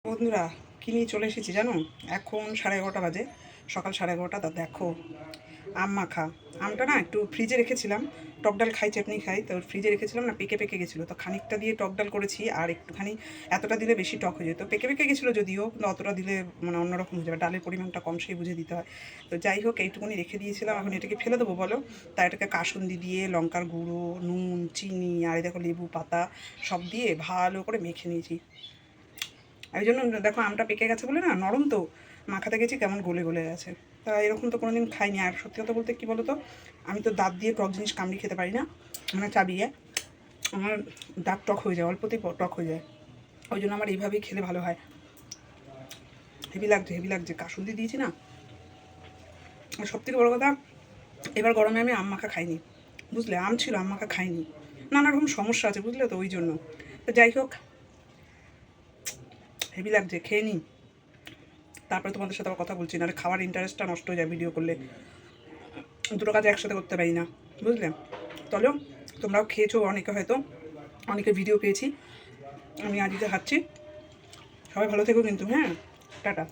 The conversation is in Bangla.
বন্ধুরা কী নিয়ে চলে এসেছি জানো? এখন 11:30 বাজে, সকাল 11:30। তা দেখো আম মাখা। আমটা না একটু ফ্রিজে রেখেছিলাম, টক ডাল খাই, চাটনি খাই, তো ফ্রিজে রেখেছিলাম না, পেকে পেকে গেছিলো, তো খানিকটা দিয়ে টক ডাল করেছি। আর একটুখানি, এতটা দিলে বেশি টক হয়ে যেত, পেকে পেকে গেছিলো যদিও, কিন্তু অতটা দিলে মানে অন্যরকম হয়ে যাবে, ডালের পরিমাণটা কম সেই বুঝে দিতে হয়। তো যাই হোক, এইটুকুনি রেখে দিয়েছিলাম, এখন এটাকে ফেলে দেবো বলো? তাই এটাকে কাসুন্দি দিয়ে লঙ্কার গুঁড়ো, নুন, চিনি আর এই দেখো লেবু পাতা সব দিয়ে ভালো করে মেখে নিয়েছি। এই জন্য দেখো আমটা পেকে গেছে বলে না, নরম তো, মাখাতে গেছি কেমন গলে গলে গেছে। তা এরকম তো কোনোদিন খাইনি। আর সত্যি কথা বলতে কী বলো তো, আমি তো দাঁত দিয়ে টক জিনিস কামড়ি খেতে পারি না, মানে চাবিয়ে আমার দাঁত টক হয়ে যায়, অল্পতেই টক হয়ে যায়। ওই জন্য আমার এইভাবেই খেলে ভালো হয়। হেভি লাগছে, কাসুন্দি দিয়েছি না। আর সবথেকে বড়ো কথা, এবার গরমে আমি আম মাখা খাইনি, বুঝলে? আম ছিল, আম মাখা খাইনি, নানা রকম সমস্যা আছে বুঝলে তো, ওই জন্য। তো যাই হোক, হেভি লাগছে, খেয়ে নিই, তারপরে তোমাদের সাথে আবার কথা বলছি, নাহলে খাওয়ার ইন্টারেস্টটা নষ্ট হয়ে যায় ভিডিও করলে। দুটো কাজ একসাথে করতে পারি না, বুঝলে? চলো, তোমরাও খেয়েছো অনেকে, হয়তো অনেকের ভিডিও পেয়েছি, আমি আজকে খাচ্ছি। সবাই ভালো থেকো কিন্তু, হ্যাঁ, টাটা।